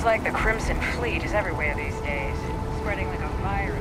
Seems like the Crimson Fleet is everywhere these days, spreading like a virus.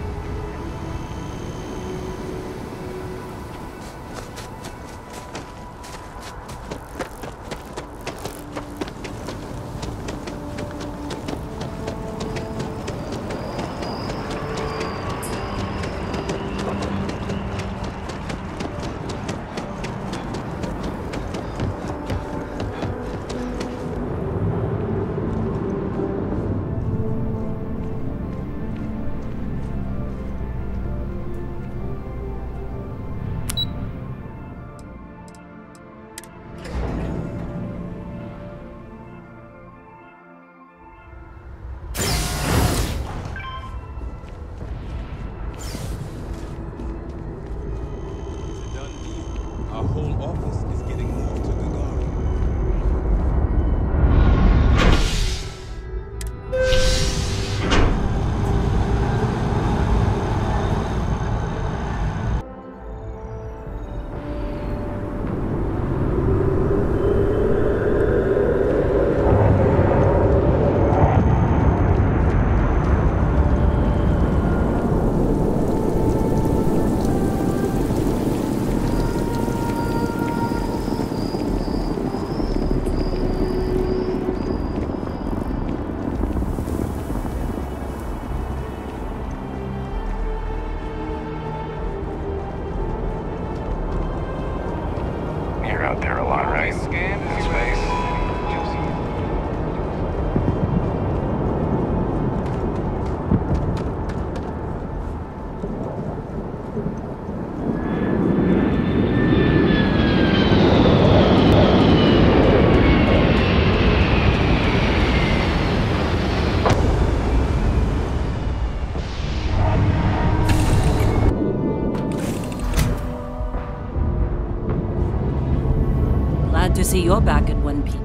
To see you're back in one piece.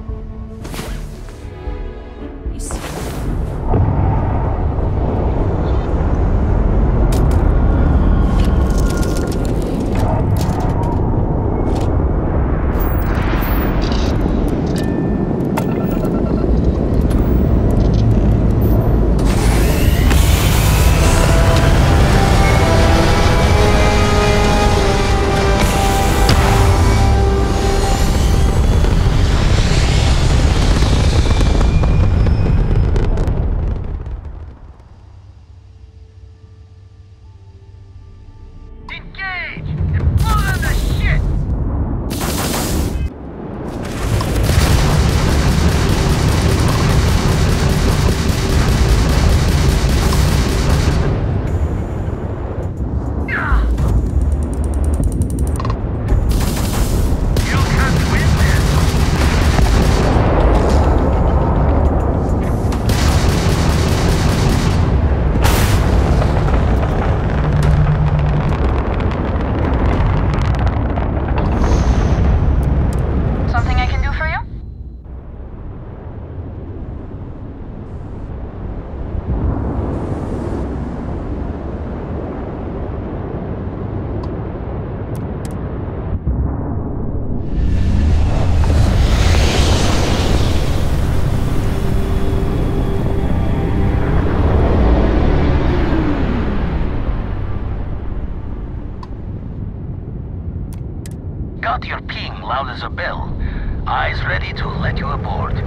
Got your ping loud as a bell. Eyes ready to let you aboard.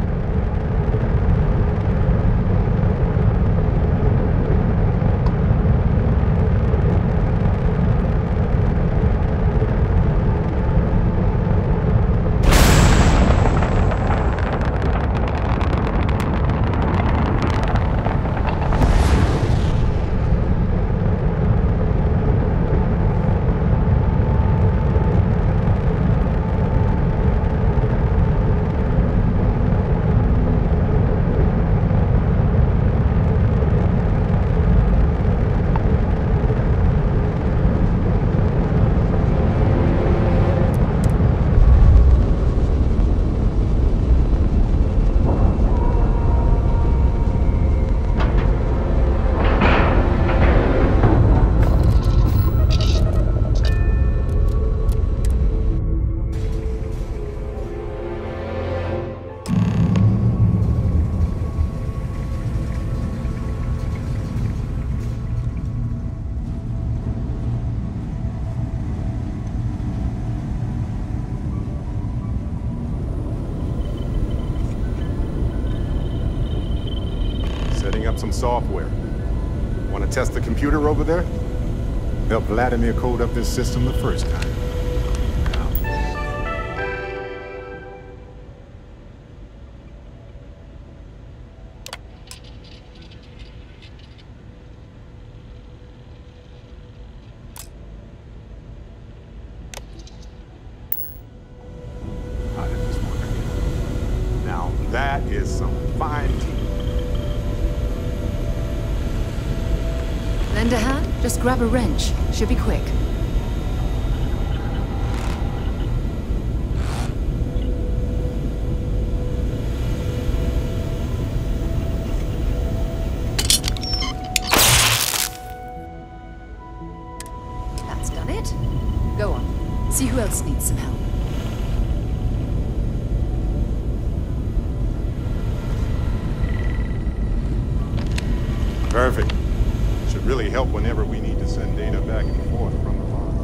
software. Want to test the computer over there? Helped Vladimir code up this system the first time. How did this work? Now that is some fine teamwork. Lend a hand? Just grab a wrench. Should be quick. That's done it. Go on. See who else needs some help. Perfect. Should really help whenever we need to send data back and forth from the farm.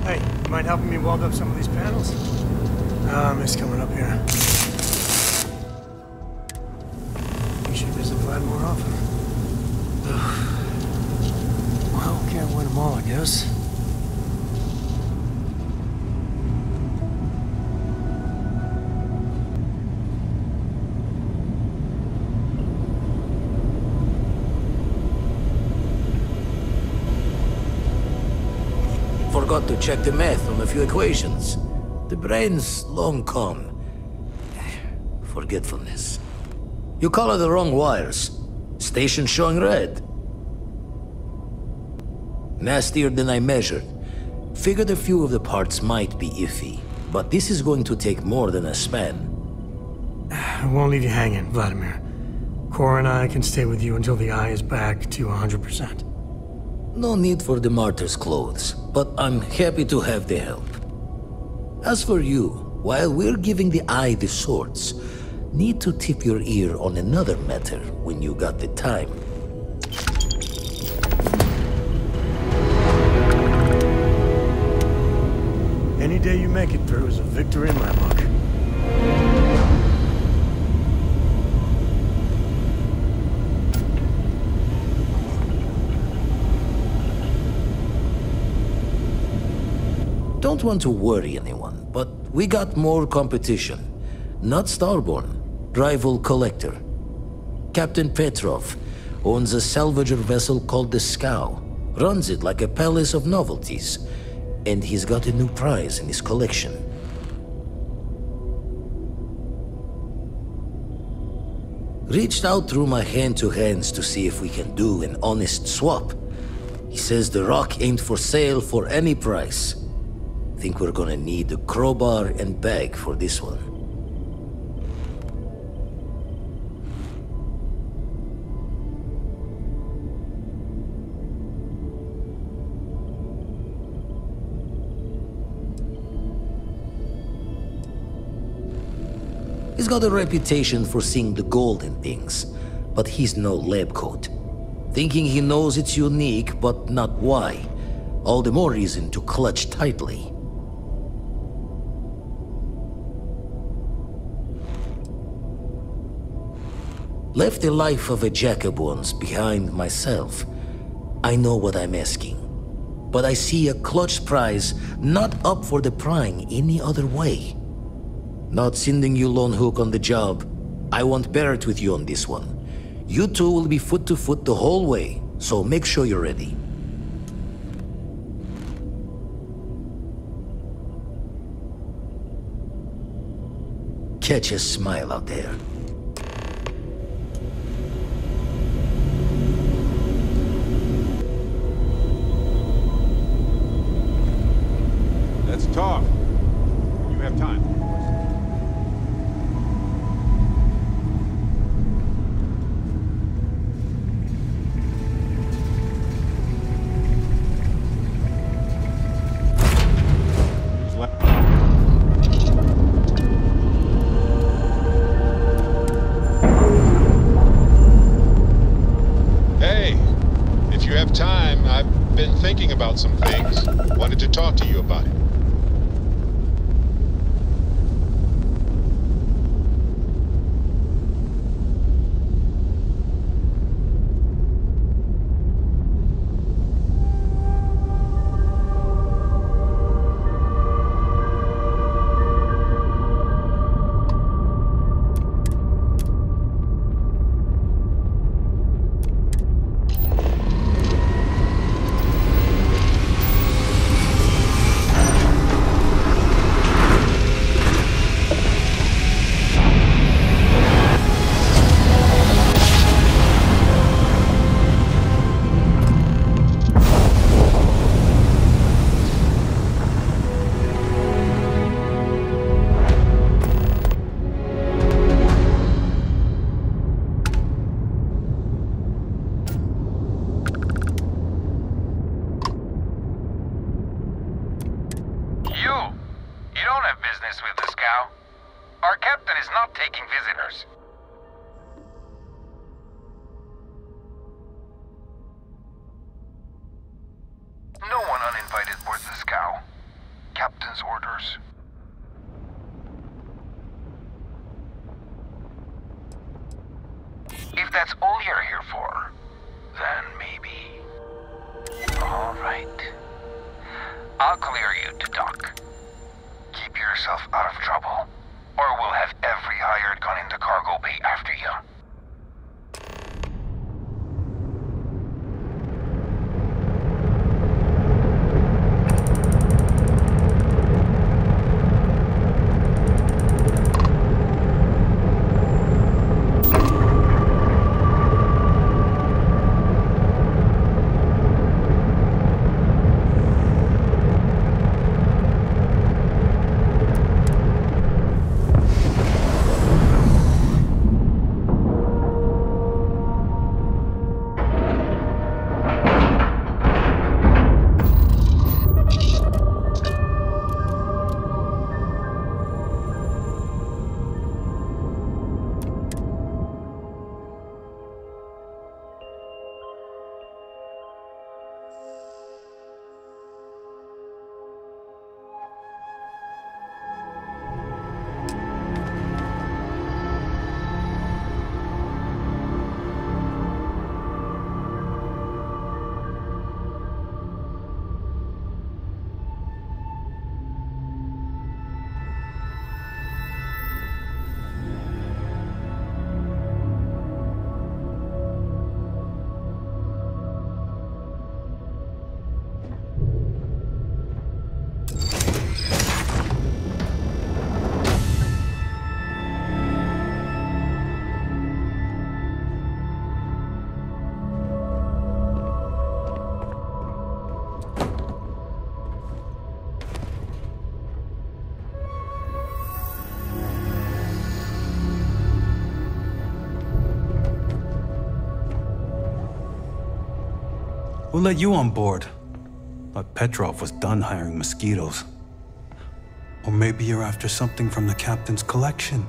Hey, you mind helping me weld up some of these panels? I miss coming up here. You should visit Vlad more often. Well, can't win them all, I guess. Forgot to check the math on a few equations. The brain's long gone. Forgetfulness. You color the wrong wires. Station showing red. Nastier than I measured. Figured a few of the parts might be iffy, but this is going to take more than a span. I won't leave you hanging, Vladimir. Cora and I can stay with you until the eye is back to 100%. No need for the martyr's clothes, but I'm happy to have the help. As for you, while we're giving the eye the swords, need to tip your ear on another matter when you got the time. Any day you make it through is a victory in my book. Don't want to worry anyone, but we got more competition. Not Starborn, rival collector. Captain Petrov owns a salvager vessel called the Scow. Runs it like a palace of novelties. And he's got a new prize in his collection. Reached out through my hand-to-hands to see if we can do an honest swap. He says the rock ain't for sale for any price. Think we're gonna need a crowbar and bag for this one. He's got a reputation for seeing the gold in things, but he's no lab coat. Thinking he knows it's unique, but not why. All the more reason to clutch tightly. Left the life of a jackabones behind myself. I know what I'm asking. But I see a clutch prize not up for the prying any other way. Not sending you lone hook on the job. I won't bear it with you on this one. You two will be foot to foot the whole way, so make sure you're ready. Catch a smile out there. Let's talk. When you have time. Hey, if you have time, I've been thinking about some things. Wanted to talk to you about it. yours. If that's all you're here for, then maybe... All right. I'll clear you to dock. Keep yourself out of trouble, or we'll have every hired gun in the cargo bay after you. Who let you on board? Thought Petrov was done hiring mosquitoes. Or maybe you're after something from the captain's collection.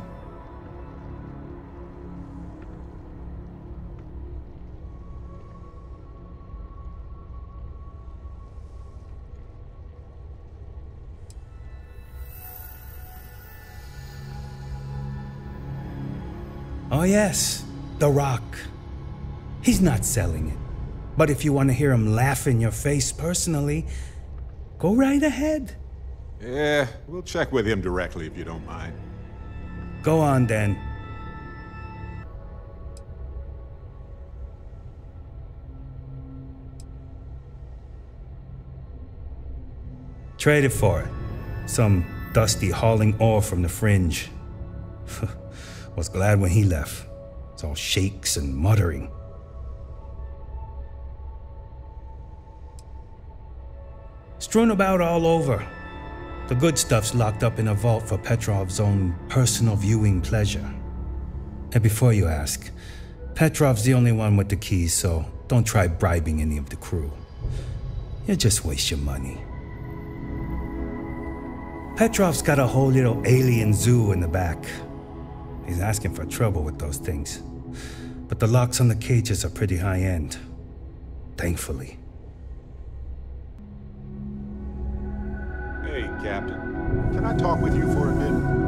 Oh yes, The Rock. He's not selling it. But if you want to hear him laugh in your face personally, go right ahead. Yeah, we'll check with him directly if you don't mind. Go on then. Traded for it. Some dusty hauling ore from the fringe. Was glad when he left. It's all shakes and muttering. Strewn about all over. The good stuff's locked up in a vault for Petrov's own personal viewing pleasure. And before you ask, Petrov's the only one with the keys, so don't try bribing any of the crew. You'll just waste your money. Petrov's got a whole little alien zoo in the back. He's asking for trouble with those things. But the locks on the cages are pretty high-end. Thankfully. Hey, Captain. Can I talk with you for a bit?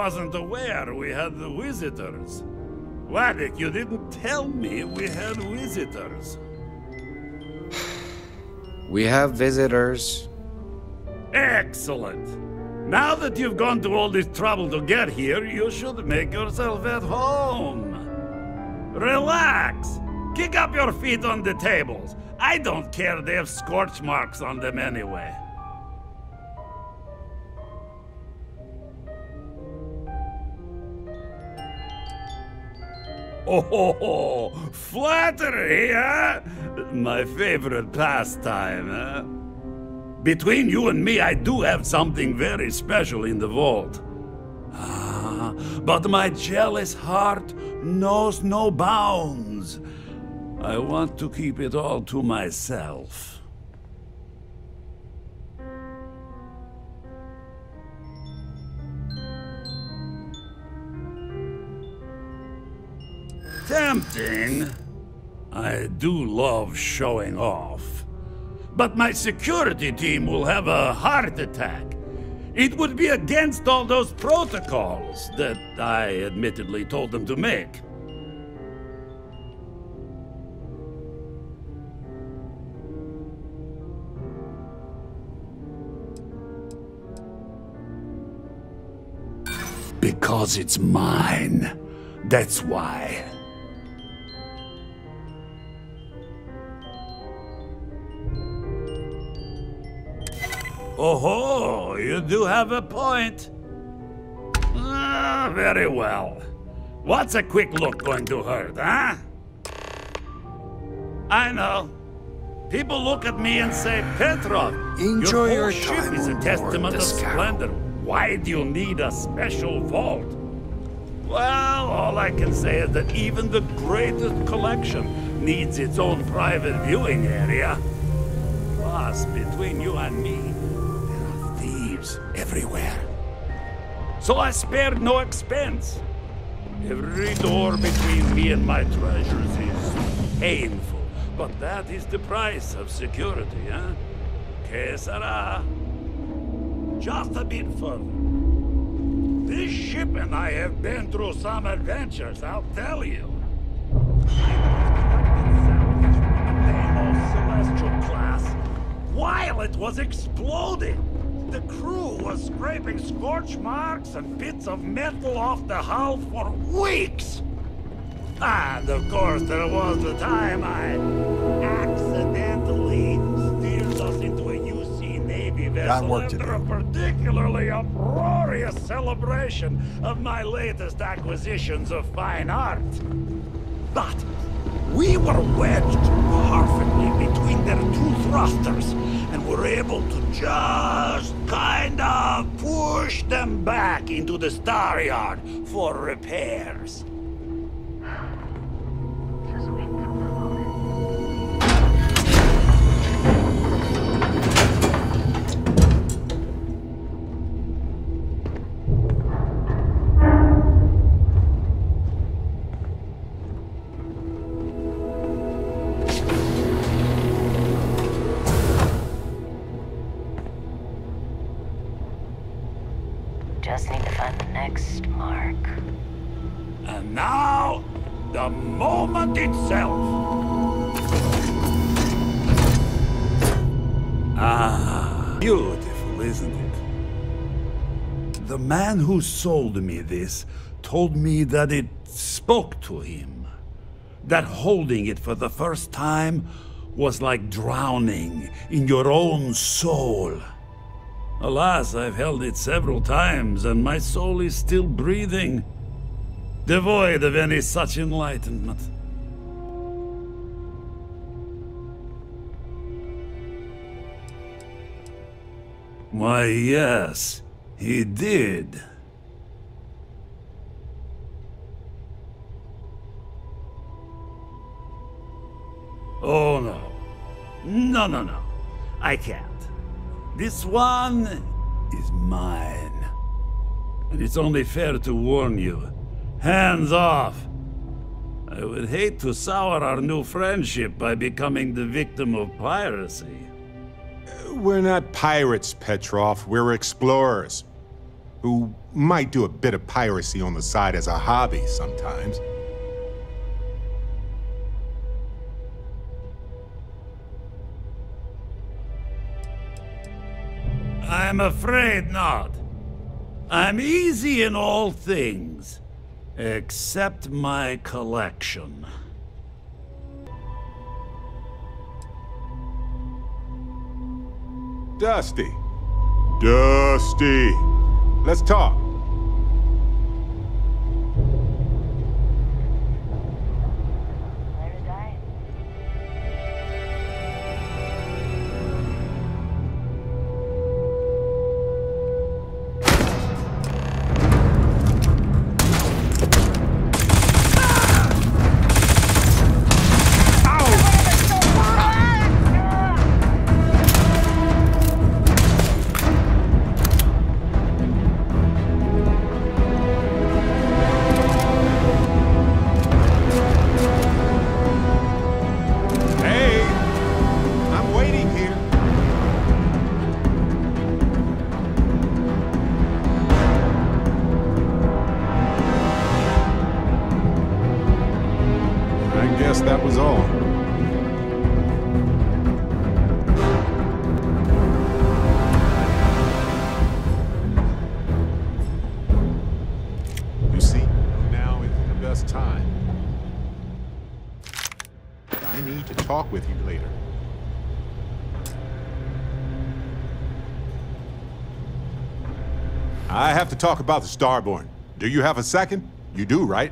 wasn't aware we had visitors. Waddick, you didn't tell me we had visitors. We have visitors. Excellent. Now that you've gone to all this trouble to get here, you should make yourself at home. Relax. Kick up your feet on the tables. I don't care they have scorch marks on them anyway. Oh, flattery, huh? My favorite pastime, huh? Between you and me, I do have something very special in the vault. But my jealous heart knows no bounds. I want to keep it all to myself. Tempting. I do love showing off. But my security team will have a heart attack. It would be against all those protocols that I admittedly told them to make. Because it's mine. That's why. Oh, you do have a point. Very well. What's a quick look going to hurt, huh? I know. People look at me and say, Petrov, enjoy your your ship time is a on testament board of the Scout. splendor. Why do you need a special vault? Well, all I can say is that even the greatest collection needs its own private viewing area. Plus, between you and me, there are thieves everywhere. So I spared no expense. Every door between me and my treasures is painful, but that is the price of security, huh? Que sera? Just a bit further. This ship and I have been through some adventures, I'll tell you. Celestial class. While it was exploding, the crew was scraping scorch marks and bits of metal off the hull for weeks. And of course, there was the time I accidentally steered us into a UC Navy vessel after a particularly uproarious celebration of my latest acquisitions of fine art. But we were wedged perfectly between their two thrusters and were able to just kind of push them back into the star yard for repairs. Just need to find the next mark. And now, the moment itself. Ah, beautiful, isn't it? The man who sold me this told me that it spoke to him. That holding it for the first time was like drowning in your own soul. Alas, I've held it several times, and my soul is still breathing, devoid of any such enlightenment. Why, yes, he did. Oh, no. No. I can't. This one is mine. And it's only fair to warn you. Hands off. I would hate to sour our new friendship by becoming the victim of piracy. We're not pirates, Petrov. We're explorers. who might do a bit of piracy on the side as a hobby sometimes. I'm afraid not. I'm easy in all things, except my collection. Dusty. Dusty. Let's talk. That was all. You see, now is the best time. I need to talk with you later. I have to talk about the Starborn. Do you have a second? You do, right?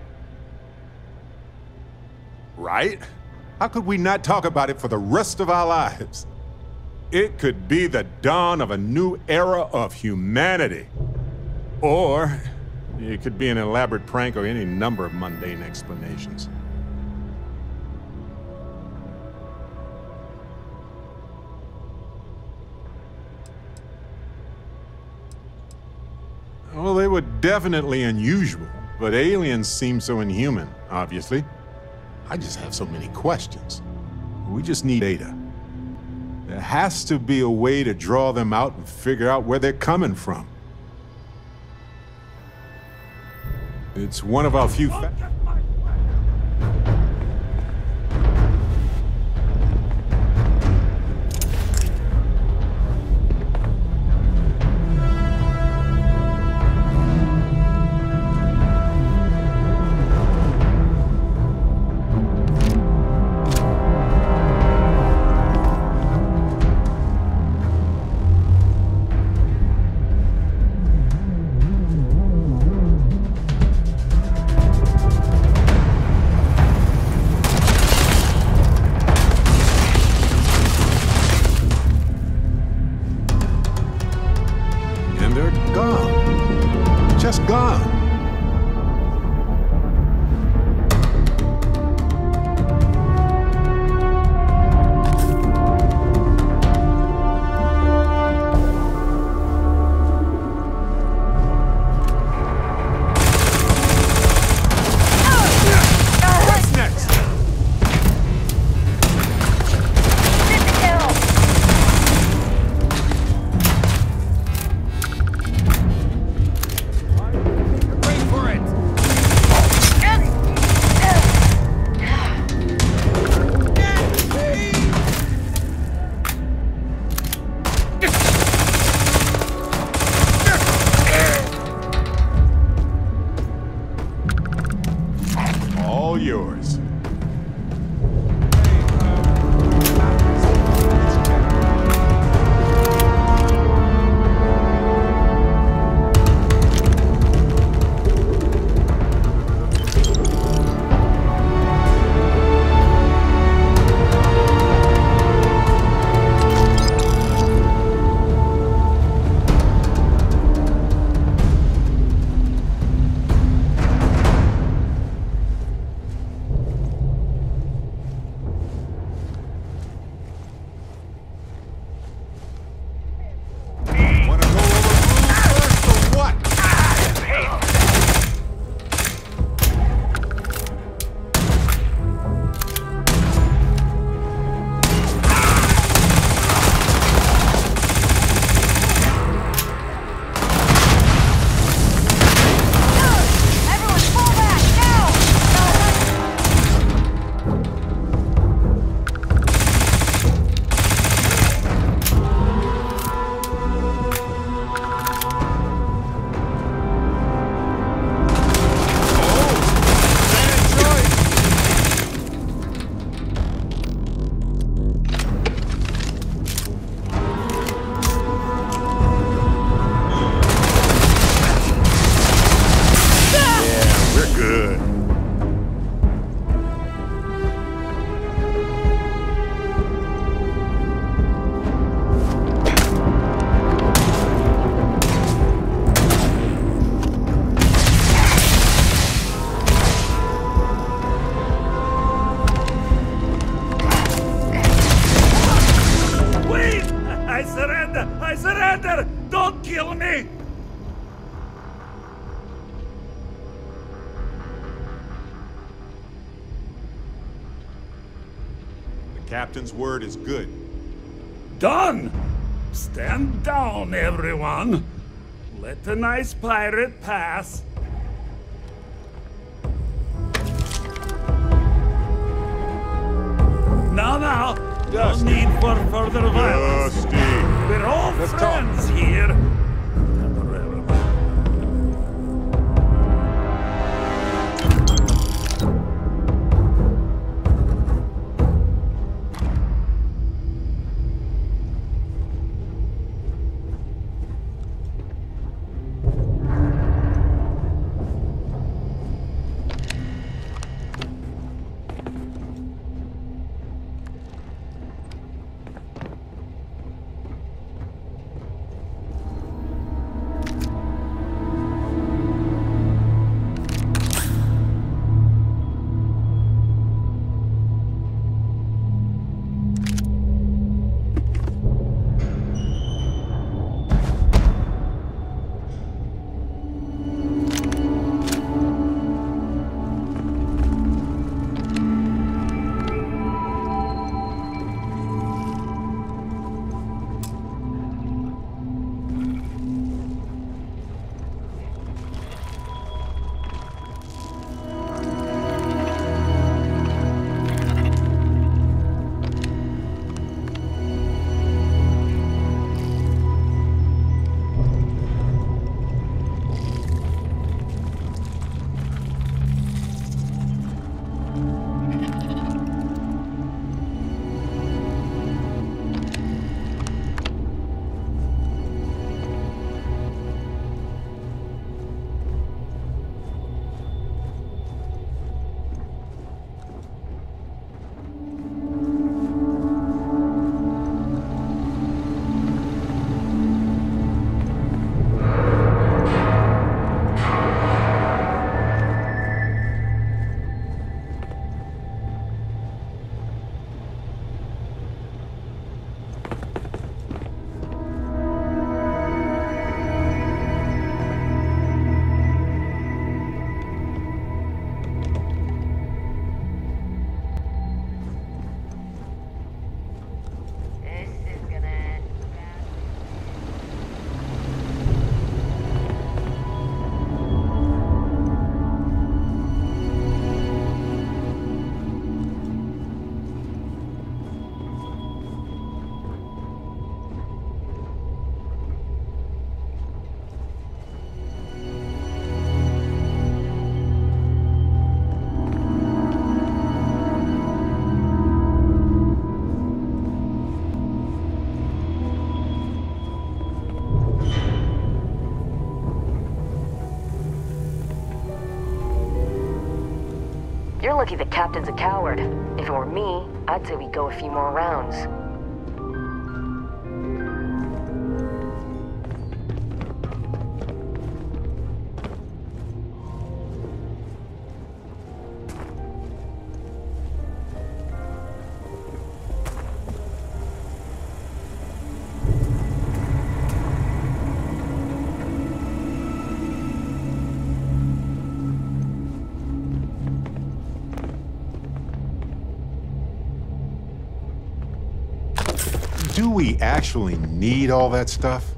Right? How could we not talk about it for the rest of our lives? It could be the dawn of a new era of humanity. Or it could be an elaborate prank or any number of mundane explanations. Well, they were definitely unusual, but aliens seem so inhuman, obviously. I just have so many questions. We just need data. There has to be a way to draw them out and figure out where they're coming from. It's one of our few yours. Captain's word is good. Done! Stand down, everyone. Let the nice pirate pass. Now, no need for further violence. Dusty. We're all Let's friends talk. here. You're lucky the captain's a coward. If it were me, I'd say we go a few more rounds. Do we actually need all that stuff?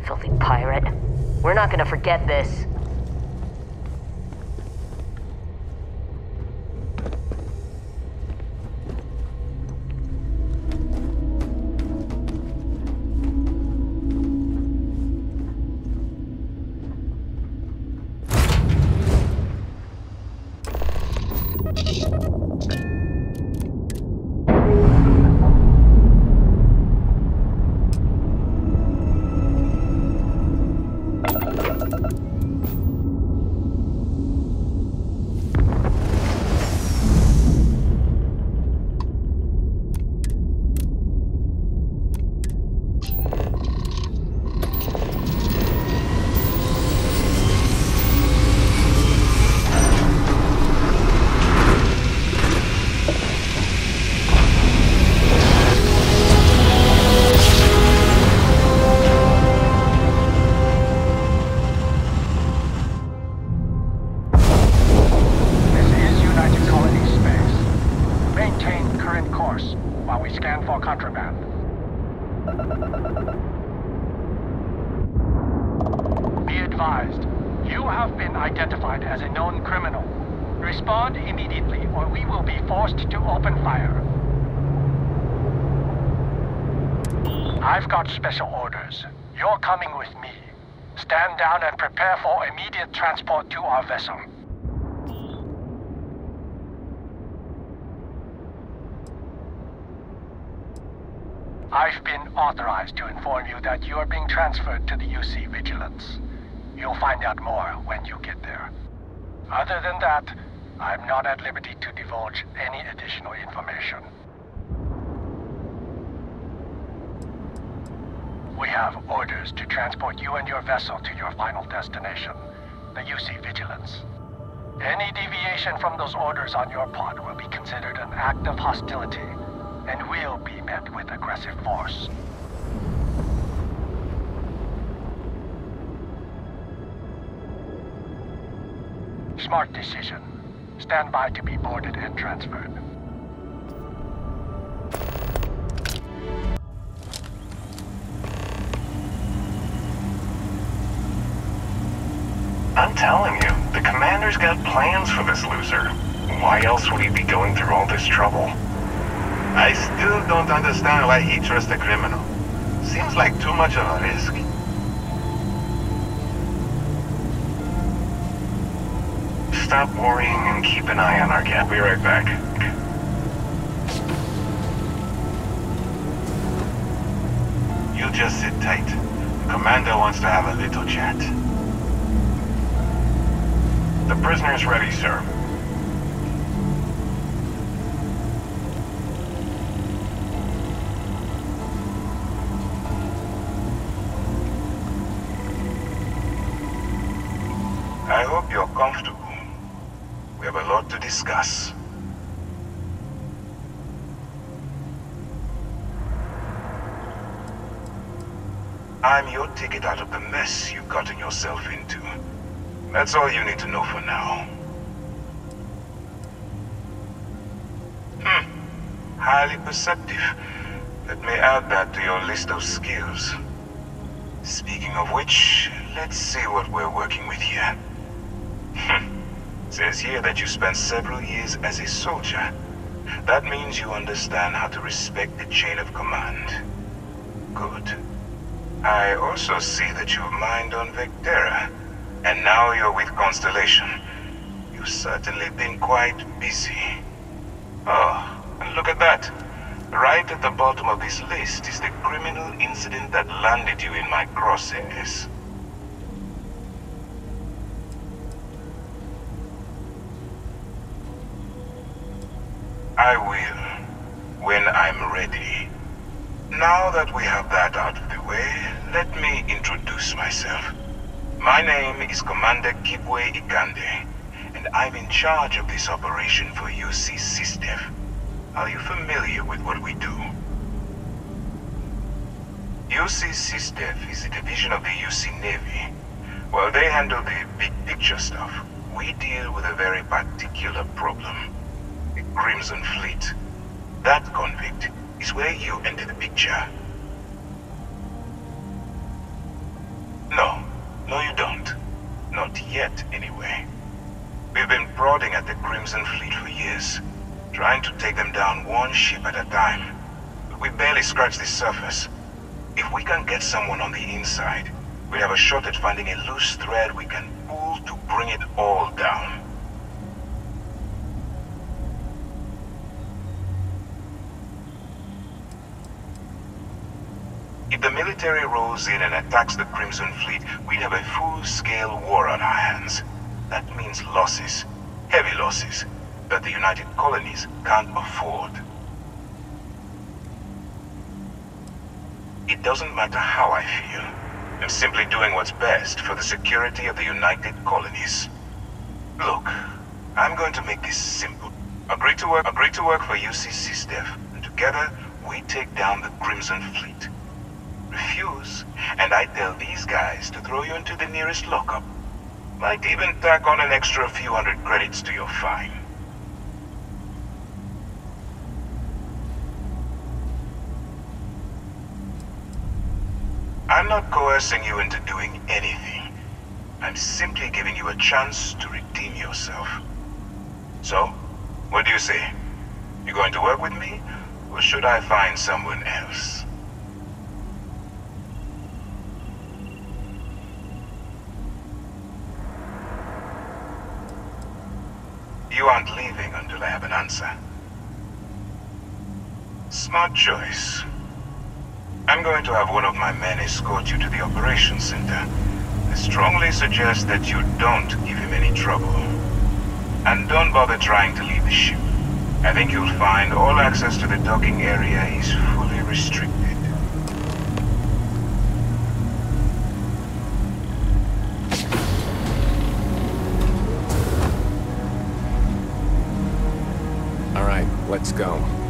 Filthy pirate. We're not gonna forget this. You have been identified as a known criminal. Respond immediately, or we will be forced to open fire. I've got special orders. You're coming with me. Stand down and prepare for immediate transport to our vessel. I've been authorized to inform you that you are being transferred to the UC Vigilance. You'll find out more when you get there. Other than that, I'm not at liberty to divulge any additional information. We have orders to transport you and your vessel to your final destination, the UC Vigilance. Any deviation from those orders on your part will be considered an act of hostility, and will be met with aggressive force. Smart decision. Stand by to be boarded and transferred. I'm telling you, the commander's got plans for this loser. Why else would he be going through all this trouble? I still don't understand why he trusts a criminal. Seems like too much of a risk. Stop worrying and keep an eye on our gap. Be right back. You just sit tight. Commander wants to have a little chat. The prisoner's ready, sir. I hope you're comfortable. We have a lot to discuss. I'm your ticket out of the mess you've gotten yourself into. That's all you need to know for now. Highly perceptive. Let me add that to your list of skills. Speaking of which, let's see what we're working with here. Says here that you spent several years as a soldier. That means you understand how to respect the chain of command. Good. I also see that you've mined on Vectera, and now you're with Constellation. You've certainly been quite busy. Oh, and look at that. Right at the bottom of this list is the criminal incident that landed you in my crosshairs. I will, when I'm ready. Now that we have that out of the way, let me introduce myself. My name is Commander Kibwe Ikande, and I'm in charge of this operation for UC SysDef. Are you familiar with what we do? UC SysDef is a division of the UC Navy. While they handle the big picture stuff, we deal with a very particular problem. The Crimson Fleet. That convict is where you enter the picture. No, you don't. Not yet, anyway. We've been prodding at the Crimson Fleet for years, trying to take them down one ship at a time. But we barely scratched the surface. If we can get someone on the inside, we have a shot at finding a loose thread we can pull to bring it all down. If the military rolls in and attacks the Crimson Fleet, we'd have a full-scale war on our hands. That means losses, heavy losses, that the United Colonies can't afford. It doesn't matter how I feel. I'm simply doing what's best for the security of the United Colonies. Look, I'm going to make this simple. Agree to work for UC SysDef, and together we take down the Crimson Fleet. Refuse, and I tell these guys to throw you into the nearest lockup. Might even tack on an extra few hundred credits to your fine. I'm not coercing you into doing anything. I'm simply giving you a chance to redeem yourself. So, what do you say? You going to work with me, or should I find someone else? You aren't leaving until I have an answer. Smart choice. I'm going to have one of my men escort you to the operations center. I strongly suggest that you don't give him any trouble. And don't bother trying to leave the ship. I think you'll find all access to the docking area is fully restricted. All right, let's go.